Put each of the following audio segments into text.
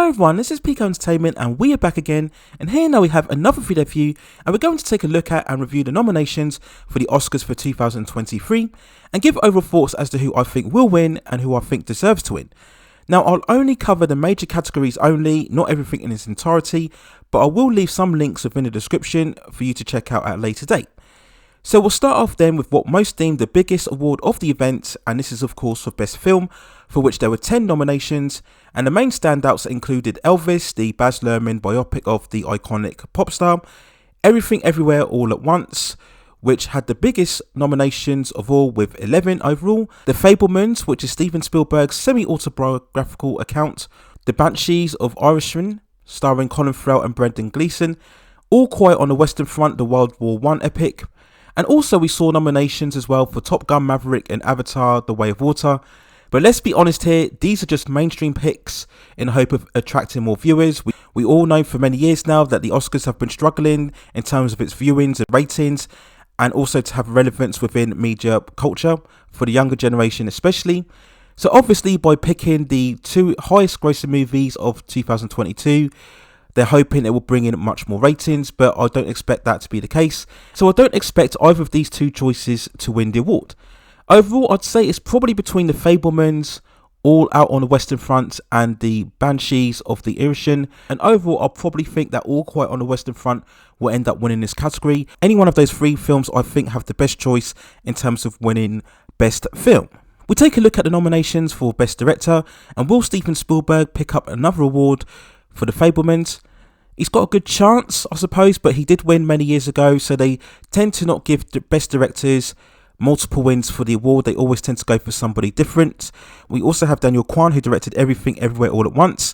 Hello everyone, this is Pico Entertainment and we are back again, and here now we have another video for you, and we're going to take a look at and review the nominations for the Oscars for 2023 and give overall thoughts as to who I think will win and who I think deserves to win. Now I'll only cover the major categories only, not everything in its entirety, but I will leave some links within the description for you to check out at a later date. So we'll start off then with what most deemed the biggest award of the event, and this is of course for Best Film, for which there were 10 nominations, and the main standouts included Elvis, the Baz Luhrmann biopic of the iconic pop star, Everything Everywhere All at Once, which had the biggest nominations of all with 11 overall, The Fabelmans, which is Steven Spielberg's semi-autobiographical account, The Banshees of Inisherin, starring Colin Farrell and Brendan Gleeson, All Quiet on the Western Front, the World War I epic, and also we saw nominations as well for Top Gun Maverick and Avatar The Way of Water. But let's be honest here, these are just mainstream picks in the hope of attracting more viewers. We all know for many years now that the Oscars have been struggling in terms of its viewings and ratings, and also to have relevance within media culture for the younger generation especially. So obviously by picking the two highest grossing movies of 2022, they're hoping it will bring in much more ratings, but I don't expect that to be the case. So I don't expect either of these two choices to win the award. Overall, I'd say it's probably between The Fabelmans, All Out on the Western Front, and The Banshees of Inisherin. And overall, I'll probably think that All Quiet on the Western Front will end up winning this category. Any one of those three films I think have the best choice in terms of winning Best Film. We take a look at the nominations for Best Director, and will Steven Spielberg pick up another award for The Fabelmans? He's got a good chance, I suppose, but he did win many years ago, so they tend to not give the best directors multiple wins for the award. They always tend to go for somebody different. We also have Daniel Kwan, who directed Everything Everywhere All at Once,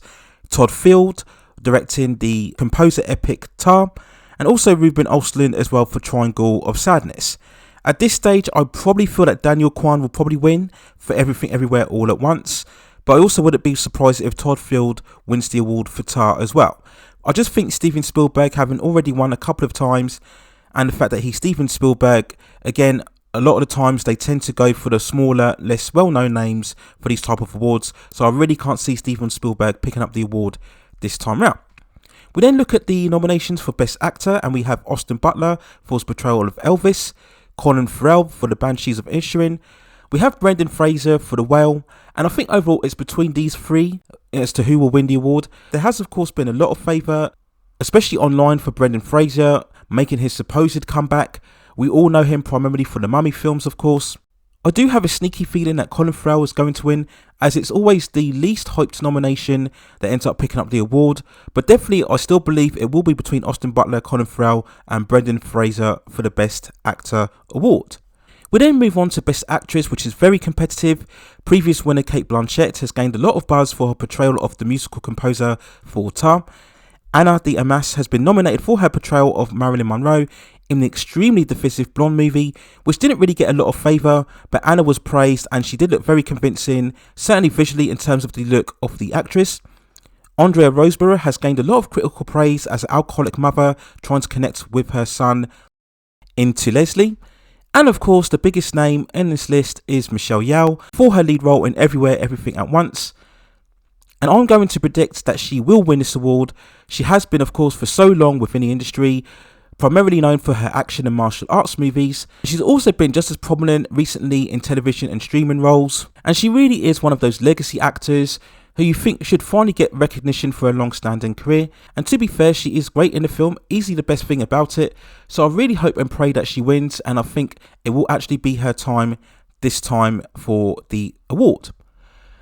Todd Field directing the composer epic Tar, and also Ruben Östlund as well for Triangle of Sadness. At this stage, I probably feel that Daniel Kwan will probably win for Everything Everywhere All at Once, but I also wouldn't be surprised if Todd Field wins the award for Tar as well. I just think Steven Spielberg, having already won a couple of times, and the fact that he's Steven Spielberg, again, a lot of the times they tend to go for the smaller, less well-known names for these type of awards, so I really can't see Steven Spielberg picking up the award this time round. We then look at the nominations for Best Actor, and we have Austin Butler for his portrayal of Elvis, Colin Farrell for The Banshees of Inisherin, we have Brendan Fraser for The Whale, and I think overall it's between these three as to who will win the award. There has of course been a lot of favour, especially online, for Brendan Fraser making his supposed comeback. We all know him primarily for the Mummy films, of course. I do have a sneaky feeling that Colin Farrell is going to win, as it's always the least hyped nomination that ends up picking up the award, but definitely I still believe it will be between Austin Butler, Colin Farrell and Brendan Fraser for the Best Actor award. We then move on to Best Actress, which is very competitive. Previous winner Cate Blanchett has gained a lot of buzz for her portrayal of the musical composer for Tar. Ana de Armas has been nominated for her portrayal of Marilyn Monroe in the extremely divisive Blonde movie, which didn't really get a lot of favour, but Anna was praised and she did look very convincing, certainly visually in terms of the look of the actress. Andrea Riseborough has gained a lot of critical praise as an alcoholic mother trying to connect with her son into Leslie. And of course, the biggest name in this list is Michelle Yeoh for her lead role in Everywhere Everything at Once. And I'm going to predict that she will win this award. She has been, of course, for so long within the industry, primarily known for her action and martial arts movies. She's also been just as prominent recently in television and streaming roles. And she really is one of those legacy actors who you think should finally get recognition for a long-standing career. And to be fair, she is great in the film, easily the best thing about it. So I really hope and pray that she wins, and I think it will actually be her time this time for the award.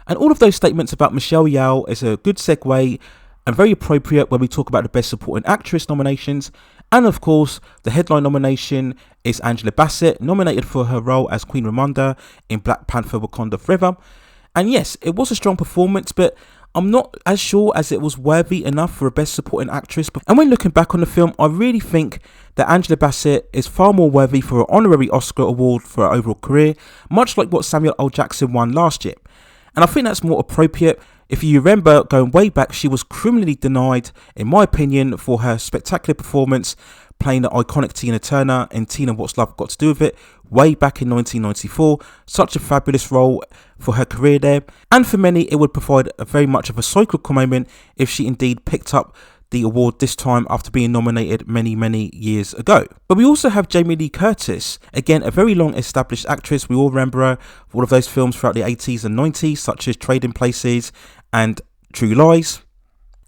And all of those statements about Michelle Yeoh is a good segue and very appropriate when we talk about the Best Supporting Actress nominations. And of course, the headline nomination is Angela Bassett, nominated for her role as Queen Ramonda in Black Panther Wakanda Forever. And yes, it was a strong performance, but I'm not as sure as it was worthy enough for a Best Supporting Actress. And when looking back on the film, I really think that Angela Bassett is far more worthy for an honorary Oscar award for her overall career, much like what Samuel L. Jackson won last year. And I think that's more appropriate. If you remember, going way back, she was criminally denied, in my opinion, for her spectacular performance playing the iconic Tina Turner in Tina What's Love Got to Do With It way back in 1994. Such a fabulous role for her career there, and for many it would provide a very much of a cyclical moment if she indeed picked up the award this time after being nominated many years ago. But we also have Jamie Lee Curtis, again a very long established actress. We all remember her for all of those films throughout the 80s and 90s such as Trading Places and True Lies,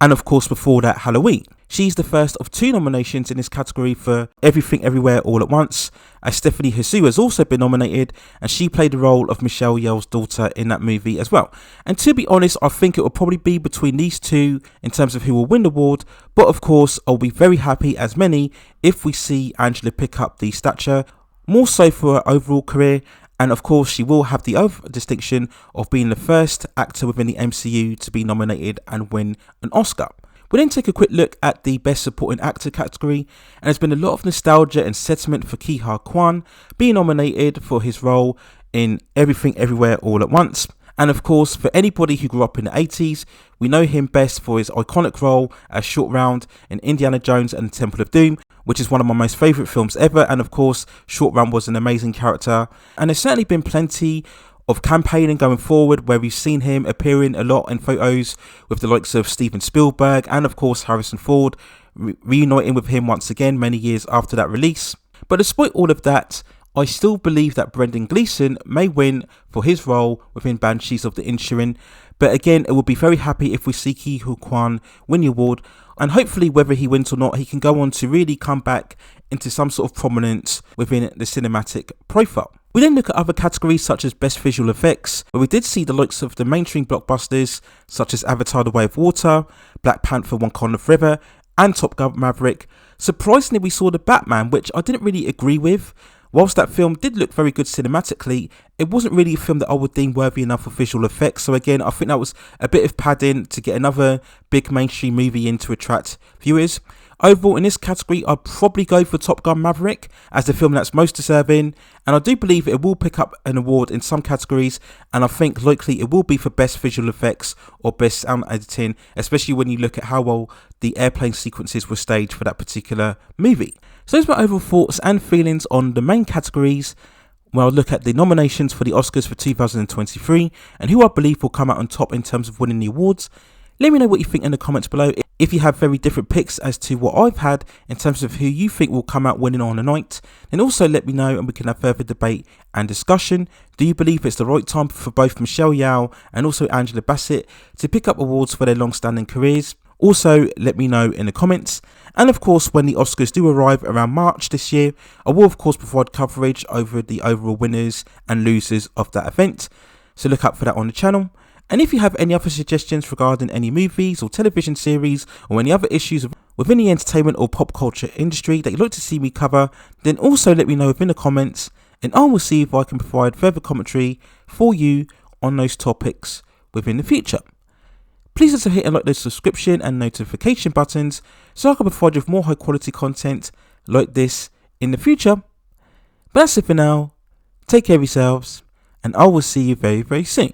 and of course before that Halloween. She's the first of 2 nominations in this category for Everything Everywhere All at Once, as Stephanie Hsu has also been nominated, and she played the role of Michelle Yeoh's daughter in that movie as well. And to be honest, I think it will probably be between these two in terms of who will win the award, but of course I'll be very happy as many if we see Angela pick up the stature, more so for her overall career. And of course she will have the other distinction of being the first actor within the MCU to be nominated and win an Oscar. We'll then take a quick look at the Best Supporting Actor category, and there's been a lot of nostalgia and sentiment for Ke Huy Quan being nominated for his role in Everything Everywhere All at Once. And of course, for anybody who grew up in the 80s, we know him best for his iconic role as Short Round in Indiana Jones and the Temple of Doom, which is one of my most favourite films ever. And of course, Short Round was an amazing character. And there's certainly been plenty of campaigning going forward where we've seen him appearing a lot in photos with the likes of Steven Spielberg and of course Harrison Ford, reuniting with him once again many years after that release. But despite all of that, I still believe that Brendan Gleeson may win for his role within Banshees of the Inisherin. But again, it will be very happy if we see Ke Huy Quan win the award, and hopefully whether he wins or not, he can go on to really come back into some sort of prominence within the cinematic profile. We then look at other categories such as Best Visual Effects, where we did see the likes of the mainstream blockbusters such as Avatar: The Way of Water, Black Panther: Wakanda Forever, and Top Gun: Maverick. Surprisingly, we saw The Batman, which I didn't really agree with. Whilst that film did look very good cinematically, it wasn't really a film that I would deem worthy enough for visual effects. So again, I think that was a bit of padding to get another big mainstream movie in to attract viewers. Overall, in this category, I'd probably go for Top Gun Maverick as the film that's most deserving, and I do believe it will pick up an award in some categories, and I think likely it will be for Best Visual Effects or Best Sound Editing, especially when you look at how well the airplane sequences were staged for that particular movie. So those are my overall thoughts and feelings on the main categories, where I'll look at the nominations for the Oscars for 2023 and who I believe will come out on top in terms of winning the awards. Let me know what you think in the comments below. If you have very different picks as to what I've had in terms of who you think will come out winning on the night, then also let me know and we can have further debate and discussion. Do you believe it's the right time for both Michelle Yeoh and also Angela Bassett to pick up awards for their long-standing careers? Also, let me know in the comments. And of course, when the Oscars do arrive around March this year, I will of course provide coverage over the overall winners and losers of that event. So look out for that on the channel. And if you have any other suggestions regarding any movies or television series or any other issues within the entertainment or pop culture industry that you'd like to see me cover, then also let me know within the comments, and I will see if I can provide further commentary for you on those topics within the future. Please also hit and like those subscription and notification buttons so I can provide you with more high quality content like this in the future. But that's it for now. Take care of yourselves, and I will see you very soon.